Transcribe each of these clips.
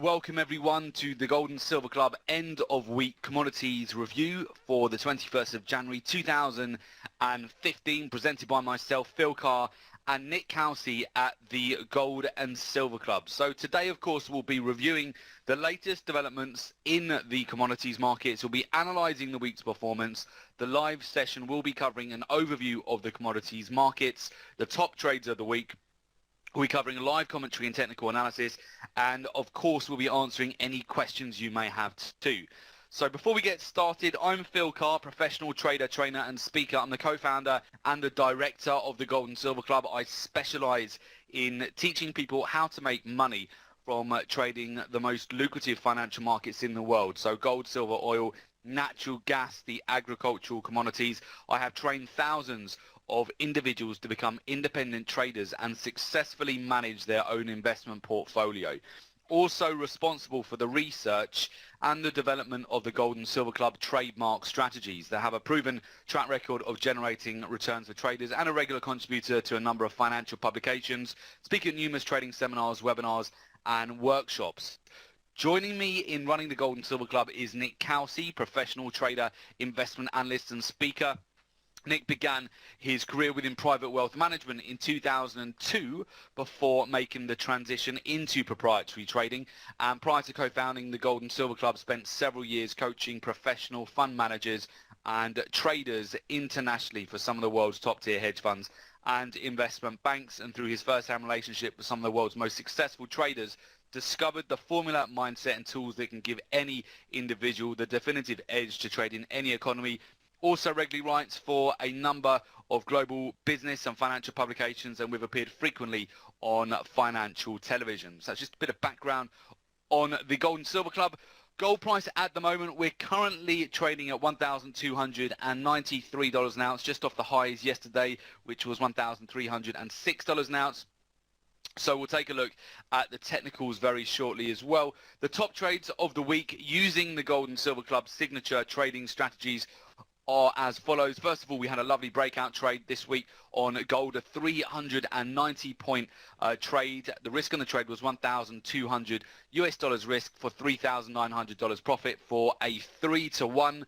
welcome everyone to the Gold and Silver Club end of week commodities review for the 21st of January 2015, presented by myself, Phil and Nik Kelsey at the Gold and Silver Club. So today, of course, we'll be reviewing the latest developments in the commodities markets. We'll be analysing the week's performance. The live session will be covering an overview of the commodities markets, the top trades of the week. We'll be covering live commentary and technical analysis, and of course we'll be answering any questions you may have too. So before we get started, I'm Phil Carr, professional trader, trainer and speaker. I'm the co-founder and the director of the Gold and Silver Club. I specialise in teaching people how to make money from trading the most lucrative financial markets in the world. So gold, silver, oil, natural gas, the agricultural commodities. I have trained thousands of individuals to become independent traders and successfully manage their own investment portfolio. Also responsible for the research and the development of the Gold and Silver Club trademark strategies that have a proven track record of generating returns for traders, and a regular contributor to a number of financial publications, speaking at numerous trading seminars, webinars and workshops. Joining me in running the Gold and Silver Club is Nik Kelsey, professional trader, investment analyst and speaker. Nik began his career within private wealth management in 2002 before making the transition into proprietary trading. And prior to co-founding the Gold and Silver Club, spent several years coaching professional fund managers and traders internationally for some of the world's top-tier hedge funds and investment banks. And through his first-hand relationship with some of the world's most successful traders, discovered the formula, mindset and tools that can give any individual the definitive edge to trade in any economy. Also regularly writes for a number of global business and financial publications, and we've appeared frequently on financial television. So that's just a bit of background on the Gold and Silver Club. Gold price at the moment, we're currently trading at $1,293 an ounce, just off the highs yesterday, which was $1,306 an ounce. So we'll take a look at the technicals very shortly as well. The top trades of the week using the Gold and Silver Club signature trading strategies are as follows. First of all, we had a lovely breakout trade this week on gold, a 390 point trade. The risk on the trade was $1,200 US risk for $3,900 profit for a 3-to-1.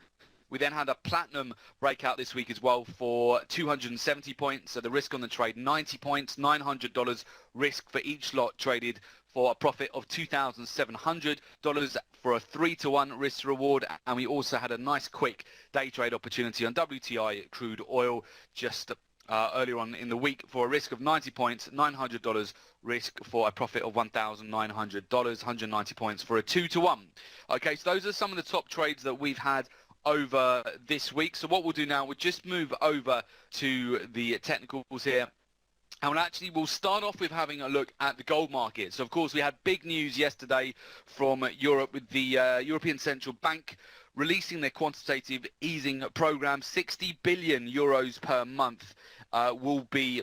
We then had a platinum breakout this week as well for 270 points. So the risk on the trade, 90 points, $900 risk for each lot traded for a profit of $2,700 for a 3-to-1 risk reward. And we also had a nice quick day trade opportunity on WTI crude oil just earlier on in the week for a risk of 90 points, $900 risk for a profit of $1,900, 190 points for a 2-to-1. Okay, so those are some of the top trades that we've had over this week. So what we'll do now, we'll just move over to the technicals here. And we'll start off with having a look at the gold market. So, of course, we had big news yesterday from Europe with the European Central Bank releasing their quantitative easing program. 60 billion euros per month will be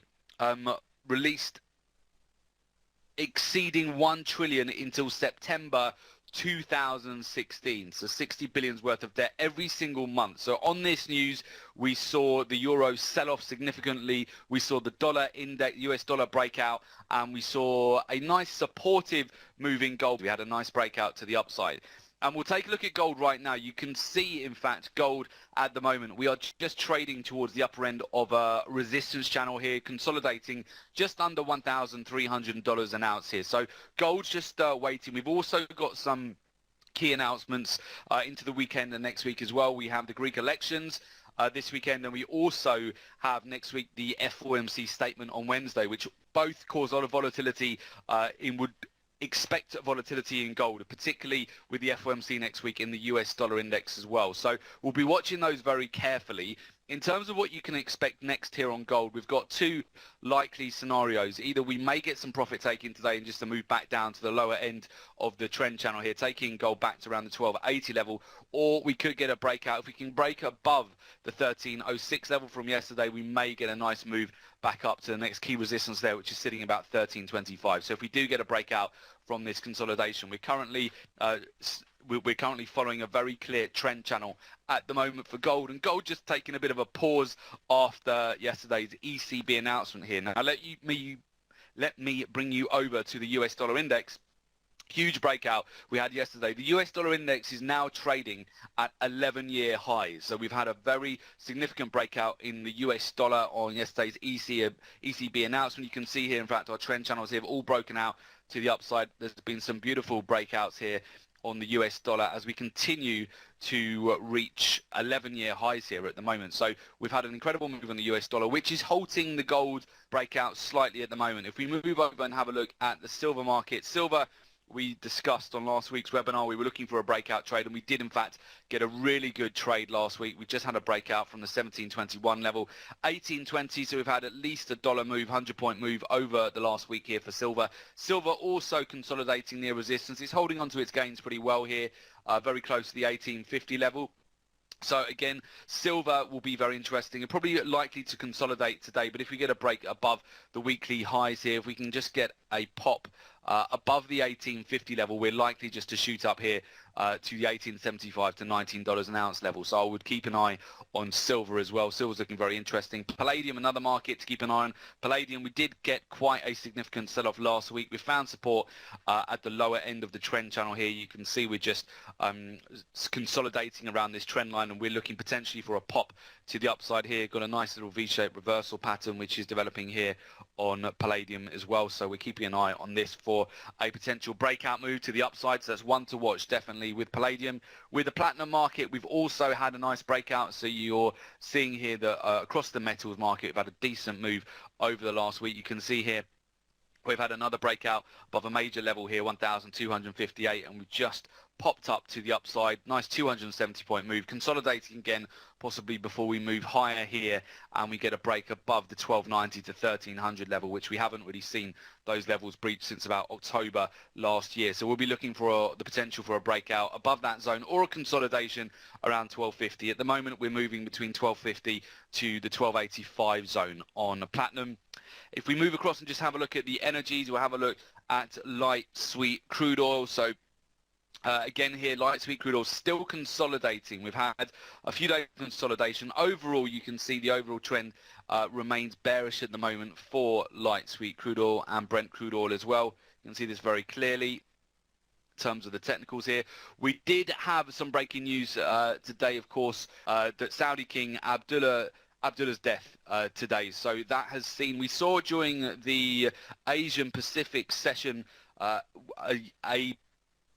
released, exceeding 1 trillion until September 2016. So 60 billions worth of debt every single month. So on this news, we saw the euro sell off significantly. We saw the dollar index, US dollar breakout, and we saw a nice supportive move in gold. We had a nice breakout to the upside. And we'll take a look at gold right now. You can see, in fact, gold at the moment, we are just trading towards the upper end of a resistance channel here, consolidating just under $1,300 an ounce here. So gold's just waiting. We've also got some key announcements into the weekend and next week as well. We have the Greek elections this weekend, and we also have next week the FOMC statement on Wednesday, which both cause a lot of volatility expect volatility in gold, particularly with the FOMC next week in the US dollar index as well. So we'll be watching those very carefully. In terms of what you can expect next here on gold, we've got two likely scenarios. Either we may get some profit taking today and just a move back down to the lower end of the trend channel here, taking gold back to around the 1280 level, or we could get a breakout. If we can break above the 1306 level from yesterday, we may get a nice move back up to the next key resistance there, which is sitting about 1325. So if we do get a breakout from this consolidation, we're currently following a very clear trend channel at the moment for gold, and gold just taking a bit of a pause after yesterday's ECB announcement here. Now let me bring you over to the US dollar index. Huge breakout we had yesterday. The US dollar index is now trading at 11-year highs. So we've had a very significant breakout in the US dollar on yesterday's ECB announcement. You can see here, in fact, our trend channels here have all broken out to the upside. There's been some beautiful breakouts here on the US dollar as we continue to reach 11-year highs here at the moment. So we've had an incredible move on the US dollar, which is halting the gold breakout slightly at the moment. If we move over and have a look at the silver market, silver, we discussed on last week's webinar, we were looking for a breakout trade, and we did in fact get a really good trade last week. We just had a breakout from the 1721 level, 1820, so we've had at least a dollar move, 100-point move over the last week here for silver. Silver also consolidating near resistance. It's holding on to its gains pretty well here, very close to the 1850 level. So again, silver will be very interesting and probably likely to consolidate today. But if we get a break above the weekly highs here, if we can just get a pop above the 1850 level, we're likely just to shoot up here to the 1875 to $19 an ounce level. So I would keep an eye on silver as well. Silver's looking very interesting. Palladium, another market to keep an eye on. Palladium, we did get quite a significant sell-off last week. We found support at the lower end of the trend channel here. You can see we're just consolidating around this trend line, and we're looking potentially for a pop to the upside here. Got a nice little V-shaped reversal pattern which is developing here on Palladium as well. So we're keeping an eye on this for a potential breakout move to the upside. So that's one to watch definitely with Palladium. With the platinum market, we've also had a nice breakout. So you're seeing here that across the metals market, we've had a decent move over the last week. You can see here we've had another breakout above a major level here, 1,258, and we've just popped up to the upside. Nice 270-point move, consolidating again, possibly before we move higher here and we get a break above the 1290 to 1300 level, which we haven't really seen those levels breached since about October last year. So we'll be looking for the potential for a breakout above that zone or a consolidation around 1250. At the moment, we're moving between 1250 to the 1285 zone on platinum. If we move across and just have a look at the energies, we'll have a look at light sweet crude oil. So again here, light sweet crude oil still consolidating. We've had a few days of consolidation. Overall, you can see the overall trend remains bearish at the moment for light sweet crude oil and Brent crude oil as well. You can see this very clearly in terms of the technicals here. We did have some breaking news today, of course, that Saudi King Abdullah's death today. So that has seen, we saw during the Asian Pacific session a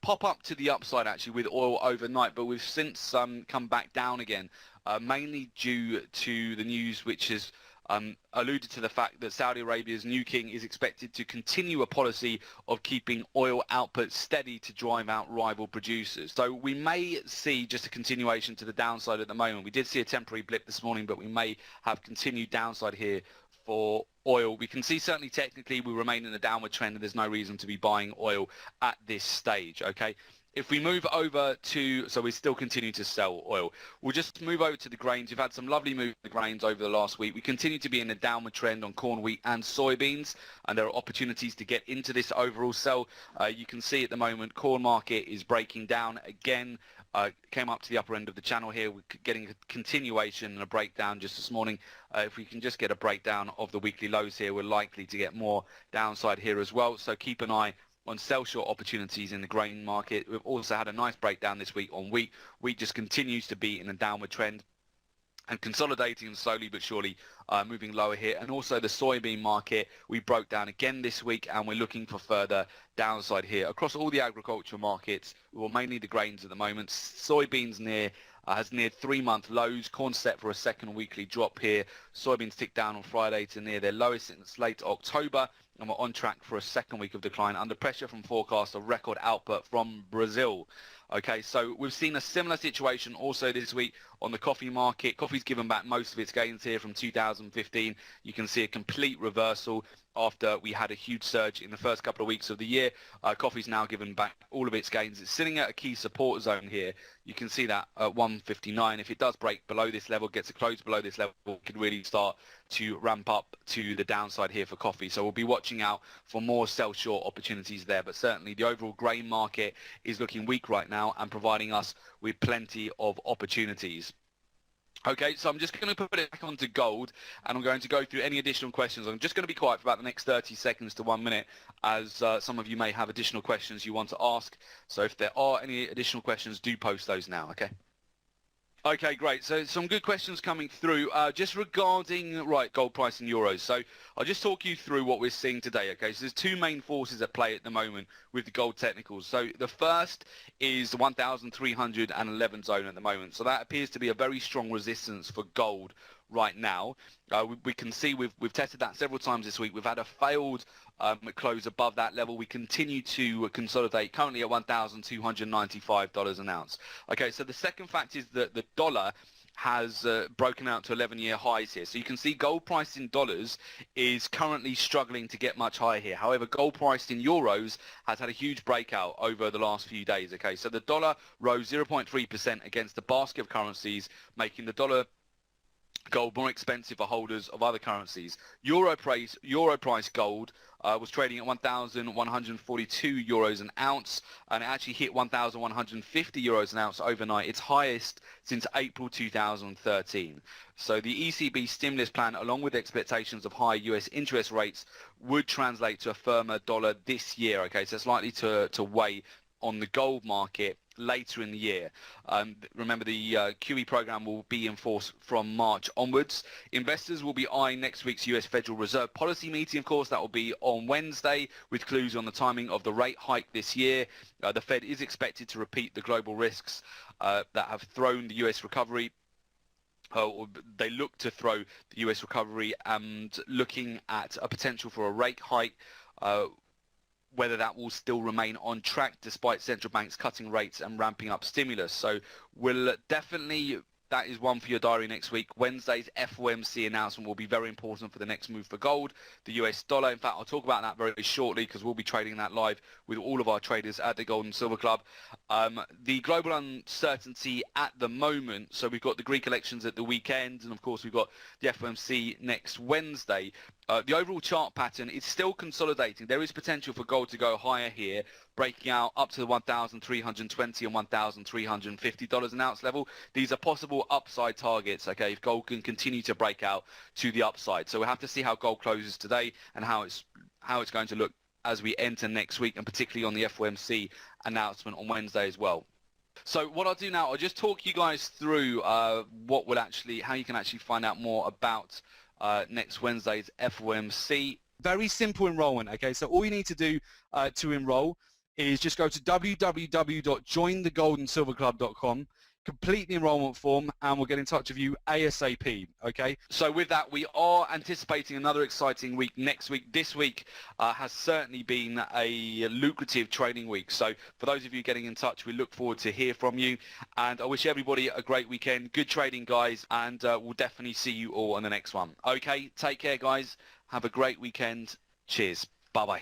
pop up to the upside actually with oil overnight, but we've since come back down again, mainly due to the news which has alluded to the fact that Saudi Arabia's new king is expected to continue a policy of keeping oil output steady to drive out rival producers. So we may see just a continuation to the downside at the moment. We did see a temporary blip this morning, but we may have continued downside here for oil. We can see certainly technically we remain in a downward trend and there's no reason to be buying oil at this stage, okay? If we move over to, so we still continue to sell oil. We'll just move over to the grains. We've had some lovely moves in the grains over the last week. We continue to be in a downward trend on corn, wheat and soybeans, and there are opportunities to get into this overall sell. You can see at the moment corn market is breaking down again. Came up to the upper end of the channel here. We're getting a continuation and a breakdown just this morning. If we can just get a breakdown of the weekly lows here, we're likely to get more downside here as well. So keep an eye on sell short opportunities in the grain market. We've also had a nice breakdown this week on wheat. Wheat just continues to be in a downward trend and consolidating slowly but surely, moving lower here. And also the soybean market, we broke down again this week and we're looking for further downside here. Across all the agricultural markets, well, mainly the grains at the moment, soybeans has neared 3-month lows. Corn set for a second weekly drop here. Soybeans ticked down on Friday to near their lowest since late October, and we're on track for a second week of decline under pressure from forecasts of record output from Brazil. Okay, so we've seen a similar situation also this week on the coffee market. Coffee's given back most of its gains here from 2015. You can see a complete reversal after we had a huge surge in the first couple of weeks of the year. Coffee's now given back all of its gains. It's sitting at a key support zone here. You can see that at 159. If it does break below this level, gets a close below this level, it could really start to ramp up to the downside here for coffee. So we'll be watching out for more sell short opportunities there. But certainly the overall grain market is looking weak right now and providing us with plenty of opportunities. Okay, so I'm just going to put it back onto gold, and I'm going to go through any additional questions. I'm just going to be quiet for about the next 30 seconds to 1 minute, as some of you may have additional questions you want to ask. So if there are any additional questions, do post those now, okay? Okay, great. So some good questions coming through. Just regarding, right, gold price in euros. So I'll just talk you through what we're seeing today, okay? So there's two main forces at play at the moment with the gold technicals. So the first is the 1,311 zone at the moment. So that appears to be a very strong resistance for gold right now. We can see we've tested that several times this week. We've had a failed close above that level. We continue to consolidate, currently at $1,295 an ounce. Okay, so the second fact is that the dollar has broken out to 11-year highs here. So you can see gold price in dollars is currently struggling to get much higher here. However, gold price in euros has had a huge breakout over the last few days. Okay, so the dollar rose 0.3% against the basket of currencies, making the dollar gold more expensive for holders of other currencies. Euro price gold was trading at 1,142 euros an ounce, and it actually hit 1,150 euros an ounce overnight, its highest since April 2013. So the ECB stimulus plan, along with expectations of high US interest rates, would translate to a firmer dollar this year. Okay, so it's likely to weigh on the gold market later in the year. Remember, the QE program will be in force from March onwards. Investors will be eyeing next week's US Federal Reserve policy meeting. Of course, that will be on Wednesday, with clues on the timing of the rate hike this year. The Fed is expected to repeat the global risks that have thrown the US recovery. They look to throw the US recovery, and looking at a potential for a rate hike, whether that will still remain on track despite central banks cutting rates and ramping up stimulus. So we'll definitely, that is one for your diary next week. Wednesday's FOMC announcement will be very important for the next move for gold, the US dollar. In fact, I'll talk about that very shortly, because we'll be trading that live with all of our traders at the Gold and Silver Club. The global uncertainty at the moment, so we've got the Greek elections at the weekend, and of course we've got the FOMC next Wednesday. The overall chart pattern is still consolidating. There is potential for gold to go higher here, breaking out up to the $1,320 and $1,350 an ounce level. These are possible upside targets, okay, if gold can continue to break out to the upside. So we'll have to see how gold closes today and how it's going to look as we enter next week, and particularly on the FOMC announcement on Wednesday as well. So what I'll do now, I'll just talk you guys through how you can actually find out more about next Wednesday's FOMC. Very simple enrollment, okay? So all you need to do to enroll is just go to www.jointhegoldandsilverclub.com, complete the enrollment form, and we'll get in touch with you ASAP, okay? So with that, we are anticipating another exciting week next week. This week has certainly been a lucrative trading week. So for those of you getting in touch, we look forward to hear from you. And I wish everybody a great weekend. Good trading, guys, and we'll definitely see you all on the next one. Okay, take care, guys. Have a great weekend. Cheers. Bye-bye.